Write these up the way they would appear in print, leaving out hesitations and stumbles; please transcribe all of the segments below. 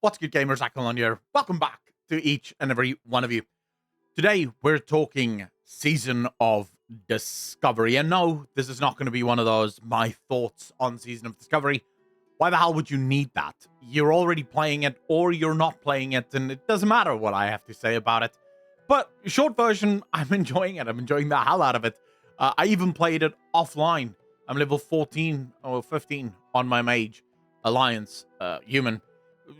What's good, gamers? Ackland here. Welcome back to each and every one of you. Today, we're talking Season of Discovery. And no, this is not going to be one of those my thoughts on Season of Discovery. Why the hell would you need that? You're already playing it or you're not playing it, and it doesn't matter what I have to say about it. But short version, I'm enjoying it. I'm enjoying the hell out of it. I even played it offline. I'm level 14 or 15 on my mage alliance human.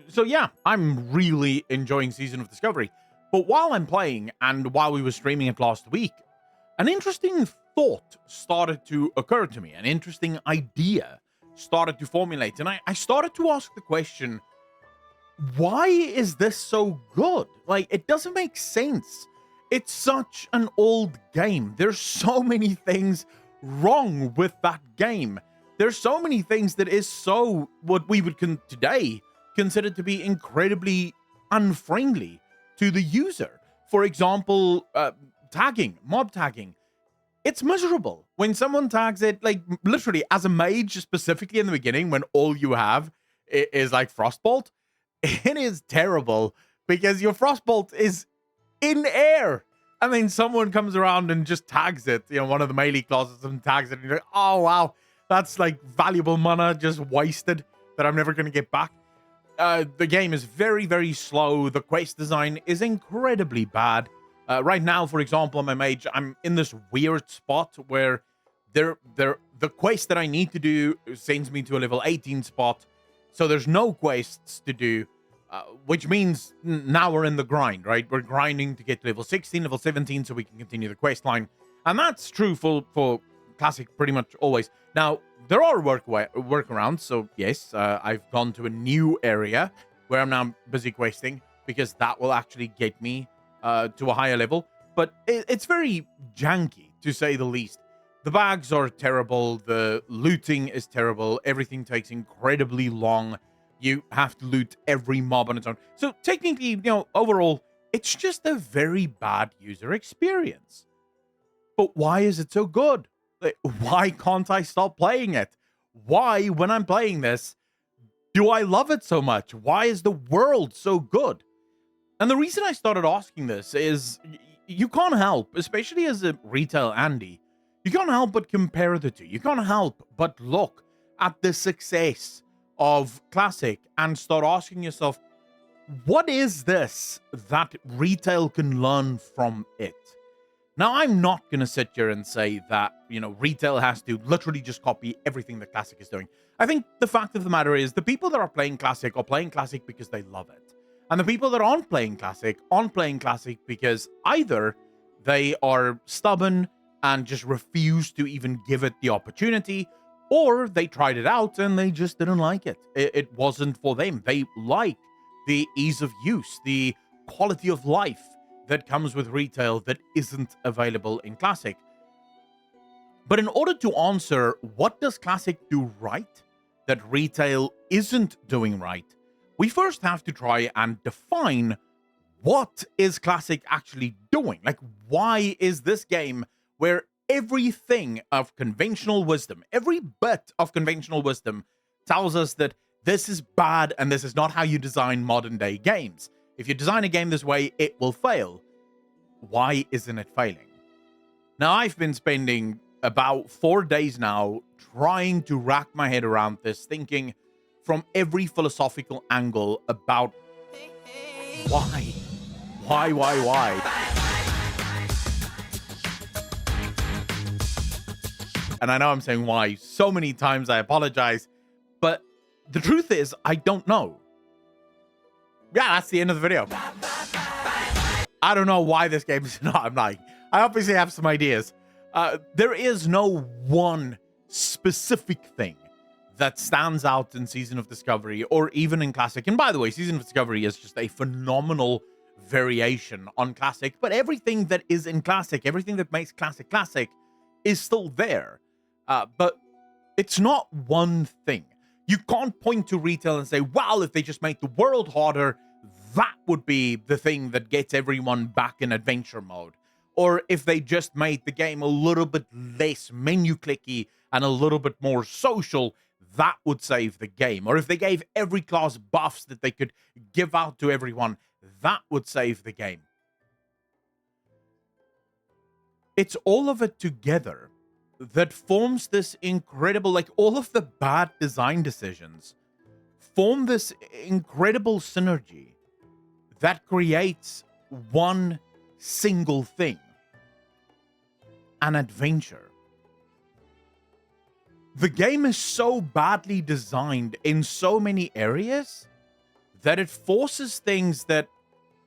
So yeah, I'm really enjoying Season of Discovery. But while I'm playing and while we were streaming it last week, an interesting thought started to occur to me. An interesting idea started to formulate. And I started to ask the question, why is this so good? Like, it doesn't make sense. It's such an old game. There's so many things wrong with that game. There's so many things that is so what we would today considered to be incredibly unfriendly to the user. For example, tagging, mob tagging. It's miserable. When someone tags it, like literally as a mage, specifically in the beginning, when all you have is like Frostbolt, it is terrible because your Frostbolt is in air. And then someone comes around and just tags it, one of the melee classes and tags it. And you're like, oh, wow, that's like valuable mana just wasted that I'm never going to get back. The game is very, very slow. The quest design is incredibly bad. Right now, for example, on my mage, I'm in this weird spot where the quest that I need to do sends me to a level 18 spot. So there's no quests to do, which means now we're in the grind, right? We're grinding to get to level 16, level 17, so we can continue the quest line. And that's true for Classic pretty much always. Now, there are workarounds, so yes, I've gone to a new area where I'm now busy questing because that will actually get me to a higher level. But it's very janky, to say the least. The bags are terrible. The looting is terrible. Everything takes incredibly long. You have to loot every mob on its own. So technically, overall, it's just a very bad user experience. But why is it so good? Like, why can't I stop playing it? Why, when I'm playing this, do I love it so much? Why is the world so good? And the reason I started asking this is you can't help, especially as a retail Andy, you can't help but compare the two. You can't help but look at the success of Classic and start asking yourself, what is this that retail can learn from it? Now, I'm not going to sit here and say that, retail has to literally just copy everything that Classic is doing. I think the fact of the matter is the people that are playing Classic because they love it. And the people that aren't playing Classic because either they are stubborn and just refuse to even give it the opportunity, or they tried it out and they just didn't like it. It wasn't for them. They like the ease of use, the quality of life that comes with retail that isn't available in Classic. But in order to answer what does Classic do right that retail isn't doing right, we first have to try and define what is Classic actually doing. Like, why is this game where everything of conventional wisdom, every bit of conventional wisdom tells us that this is bad and this is not how you design modern day games. If you design a game this way, it will fail. Why isn't it failing? Now, I've been spending about 4 days now trying to rack my head around this, thinking from every philosophical angle about why? And I know I'm saying why so many times, I apologize, but the truth is, I don't know. Yeah, that's the end of the video. I don't know why this game is not. I obviously have some ideas. There is no one specific thing that stands out in Season of Discovery or even in Classic. And by the way, Season of Discovery is just a phenomenal variation on Classic, but everything that is in Classic, everything that makes Classic Classic is still there. But it's not one thing. You can't point to retail and say, well, if they just make the world harder, that would be the thing that gets everyone back in adventure mode. Or if they just made the game a little bit less menu clicky and a little bit more social, that would save the game. Or if they gave every class buffs that they could give out to everyone, that would save the game. It's all of it together that forms this incredible, like all of the bad design decisions form this incredible synergy that creates one single thing: an adventure. The game is so badly designed in so many areas that it forces things that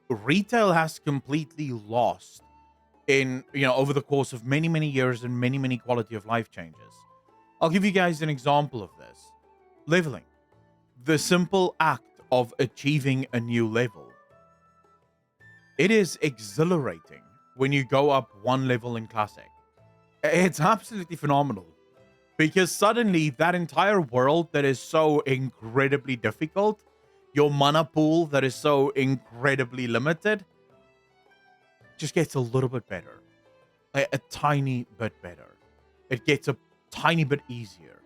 retail has completely lost in, over the course of many, many years and many, many quality of life changes. I'll give you guys an example of this. Leveling. The simple act of achieving a new level. It is exhilarating when you go up one level in Classic. It's absolutely phenomenal, because suddenly that entire world that is so incredibly difficult, your mana pool that is so incredibly limited, just gets a little bit better. A tiny bit better. It gets a tiny bit easier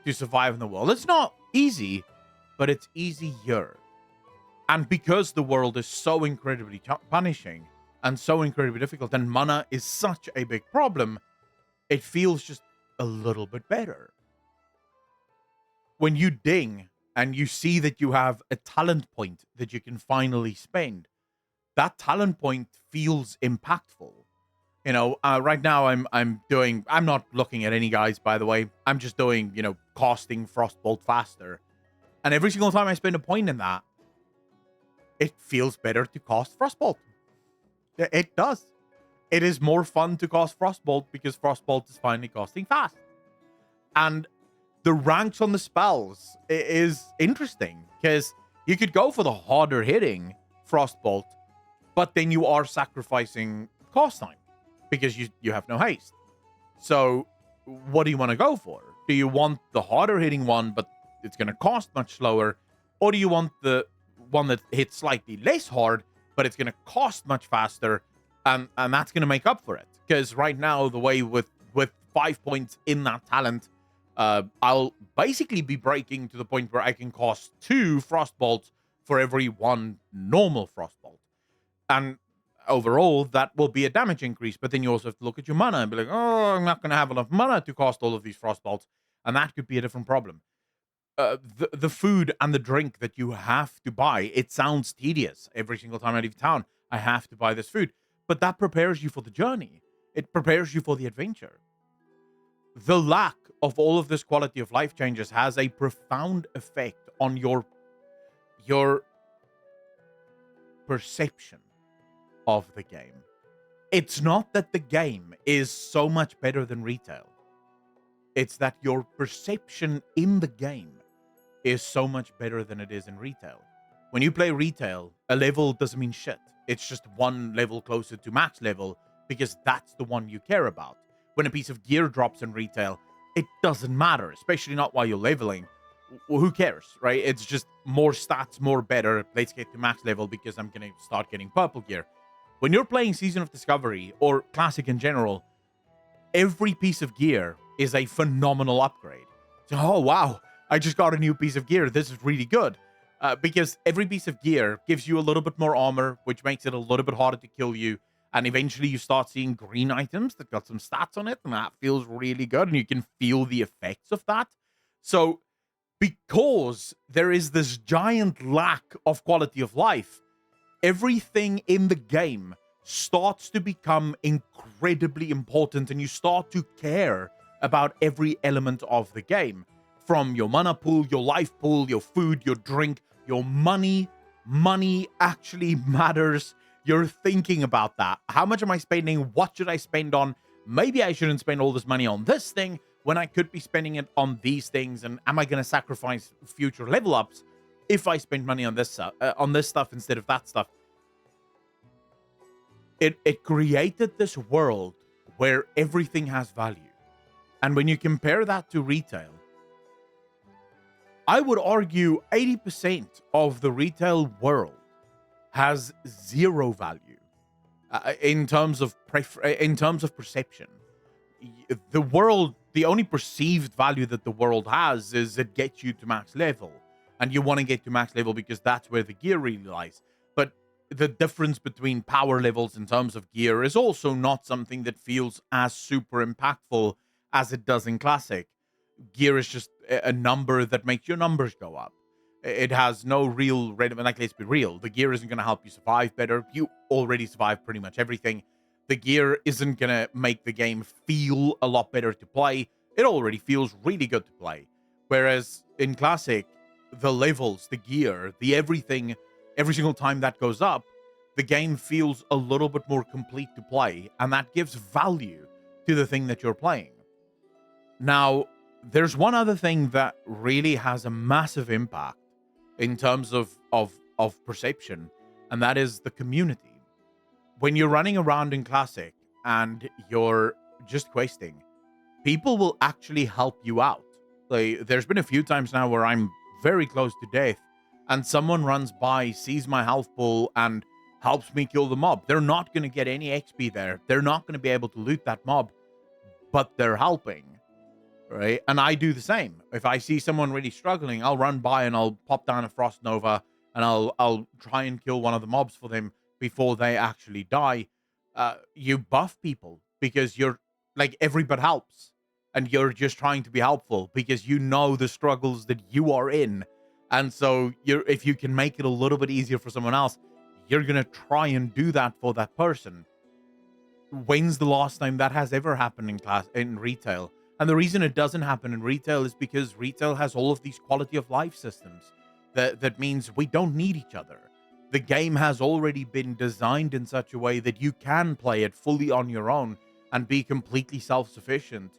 to survive in the world. It's not easy, but it's easier. And because the world is so incredibly punishing and so incredibly difficult, and mana is such a big problem, it feels just a little bit better. When you ding and you see that you have a talent point that you can finally spend, that talent point feels impactful. Right now I'm not looking at any guys, by the way. I'm just doing, casting Frostbolt faster. And every single time I spend a point in that, it feels better to cast Frostbolt. It does. It is more fun to cast Frostbolt because Frostbolt is finally casting fast. And the ranks on the spells is interesting, because you could go for the harder hitting Frostbolt, but then you are sacrificing cast time because you have no haste. So what do you want to go for? Do you want the harder hitting one, but it's going to cost much slower? Or do you want the one that hits slightly less hard, but it's going to cost much faster, and that's going to make up for it? Because right now, the way with 5 points in that talent, I'll basically be breaking to the point where I can cost 2 Frostbolts for every 1 normal Frostbolt. And overall, that will be a damage increase. But then you also have to look at your mana and be like, oh, I'm not going to have enough mana to cast all of these Frostbolts. And that could be a different problem. The food and the drink that you have to buy, it sounds tedious. Every single time I leave town, I have to buy this food. But that prepares you for the journey. It prepares you for the adventure. The lack of all of this quality of life changes has a profound effect on your perception of the game. It's not that the game is so much better than retail. It's that your perception in the game is so much better than it is in retail. When you play retail, a level doesn't mean shit. It's just one level closer to max level, because that's the one you care about. When a piece of gear drops in retail, it doesn't matter, especially not while you're leveling. Who cares, right? It's just more stats, more better. Let's get to max level because I'm going to start getting purple gear. When you're playing Season of Discovery or Classic in general, every piece of gear is a phenomenal upgrade. So, oh, wow, I just got a new piece of gear. This is really good. Because every piece of gear gives you a little bit more armor, which makes it a little bit harder to kill you. And eventually you start seeing green items that got some stats on it, and that feels really good, and you can feel the effects of that. So because there is this giant lack of quality of life, everything in the game starts to become incredibly important, and you start to care about every element of the game. From your mana pool, your life pool, your food, your drink, your money. Money actually matters. You're thinking about that. How much am I spending? What should I spend on? Maybe I shouldn't spend all this money on this thing when I could be spending it on these things. And am I going to sacrifice future level ups if I spend money on this stuff instead of that stuff? It created this world where everything has value. And when you compare that to retail, I would argue 80% of the retail world has zero value in terms of perception. The world the only perceived value that the world has is it gets you to max level. And you want to get to max level because that's where the gear really lies. But the difference between power levels in terms of gear is also not something that feels as super impactful as it does in Classic. Gear is just a number that makes your numbers go up. It has no real relevance. Like, let's be real. The gear isn't going to help you survive better. You already survive pretty much everything. The gear isn't going to make the game feel a lot better to play. It already feels really good to play. Whereas in Classic, the levels, the gear, the everything, every single time that goes up, the game feels a little bit more complete to play. And that gives value to the thing that you're playing. Now, there's one other thing that really has a massive impact in terms of perception, and that is the community. When you're running around in Classic and you're just questing, people will actually help you out. Like, there's been a few times now where I'm very close to death, and someone runs by, sees my health pool, and helps me kill the mob. They're not going to get any XP there. They're not going to be able to loot that mob, but they're helping. Right? And I do the same. If I see someone really struggling, I'll run by and I'll pop down a Frost Nova and I'll try and kill one of the mobs for them before they actually die. You buff people because you're like, everybody helps, and you're just trying to be helpful because you know the struggles that you are in. And so if you can make it a little bit easier for someone else, you're going to try and do that for that person. When's the last time that has ever happened in retail? And the reason it doesn't happen in retail is because retail has all of these quality of life systems. That means we don't need each other. The game has already been designed in such a way that you can play it fully on your own and be completely self-sufficient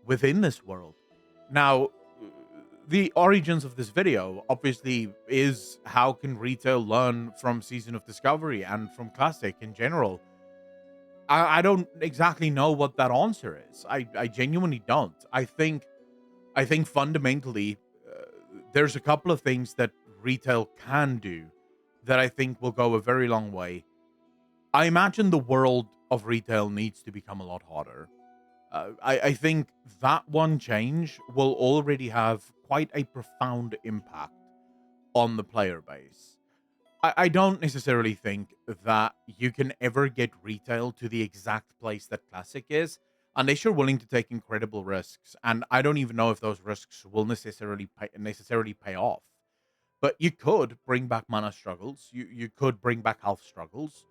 within this world. Now, the origins of this video obviously is how can retail learn from Season of Discovery and from Classic in general. I don't exactly know what that answer is. I genuinely don't. I think fundamentally there's a couple of things that retail can do that I think will go a very long way. I imagine the world of retail needs to become a lot harder. I think that one change will already have quite a profound impact on the player base. I don't necessarily think that you can ever get retail to the exact place that Classic is unless you're willing to take incredible risks. And I don't even know if those risks will necessarily pay off. But you could bring back mana struggles. You could bring back health struggles.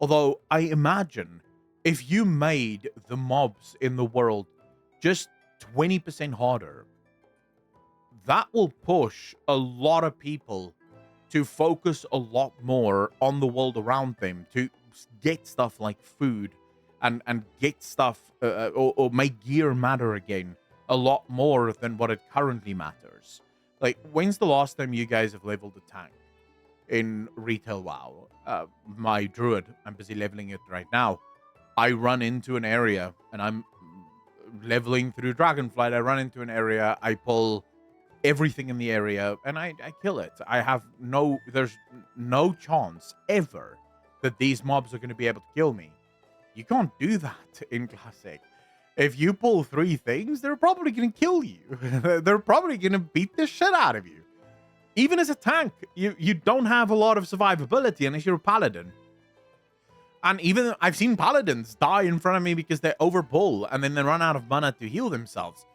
Although I imagine if you made the mobs in the world just 20% harder, that will push a lot of people to focus a lot more on the world around them, to get stuff like food and get stuff or make gear matter again a lot more than what it currently matters. Like, when's the last time you guys have leveled a tank in Retail WoW? My druid, I'm busy leveling it right now. I run into an area and I'm leveling through Dragonflight. I run into an area, I pull everything in the area and I kill it. There's no chance ever that these mobs are going to be able to kill me. You can't do that in Classic. If you pull 3 things, they're probably going to kill you. They're probably going to beat the shit out of you. Even as a tank, you don't have a lot of survivability unless you're a paladin. And even I've seen paladins die in front of me because they overpull and then they run out of mana to heal themselves.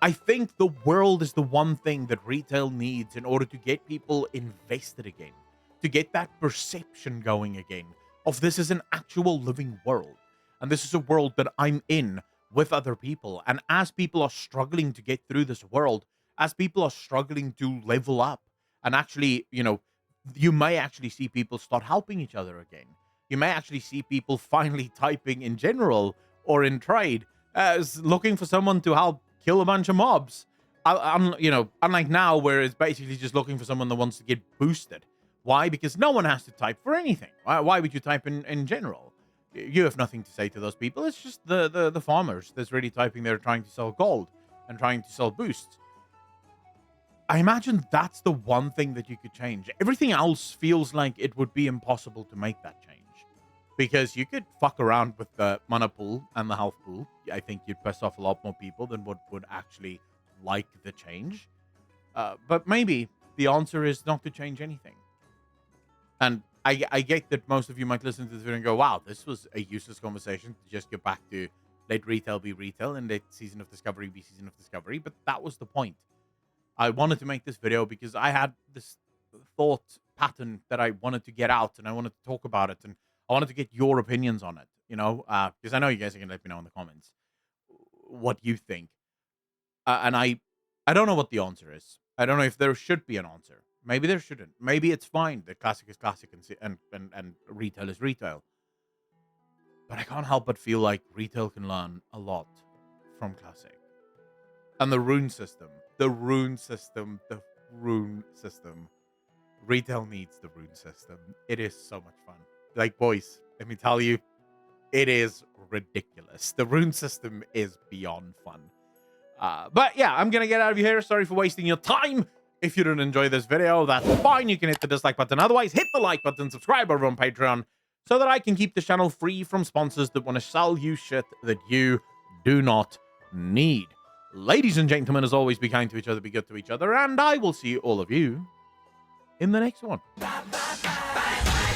I think the world is the one thing that retail needs in order to get people invested again, to get that perception going again of this is an actual living world. And this is a world that I'm in with other people. And as people are struggling to get through this world, as people are struggling to level up and actually, you may actually see people start helping each other again. You may actually see people finally typing in general or in trade as looking for someone to help kill a bunch of mobs. Unlike now where it's basically just looking for someone that wants to get boosted. Why? Because no one has to type for anything. Why would you type in general? You have nothing to say to those people. It's just the farmers that's really typing there trying to sell gold and trying to sell boosts. I imagine that's the one thing that you could change. Everything else feels like it would be impossible to make that change. because you could fuck around with the mana pool and the health pool. I think you'd piss off a lot more people than would actually like the change. But maybe the answer is not to change anything. And I get that most of you might listen to this video and go, wow, this was a useless conversation to just get back to let retail be retail and let Season of Discovery be Season of Discovery. But that was the point. I wanted to make this video because I had this thought pattern that I wanted to get out, and I wanted to talk about it, and I wanted to get your opinions on it, because I know you guys are going to let me know in the comments what you think. And I don't know what the answer is. I don't know if there should be an answer. Maybe there shouldn't. Maybe it's fine that classic is classic and retail is retail. But I can't help but feel like retail can learn a lot from classic. And the rune system. Retail needs the rune system. It is so much fun. Like, boys, let me tell you, it is ridiculous. The rune system is beyond fun. But yeah, I'm gonna get out of here. Sorry for wasting your time. If you didn't enjoy this video, that's fine. You can hit the dislike button. Otherwise, hit the like button, subscribe over on Patreon, so that I can keep this channel free from sponsors that want to sell you shit that you do not need. Ladies and gentlemen, as always, be kind to each other, be good to each other, and I will see all of you in the next one.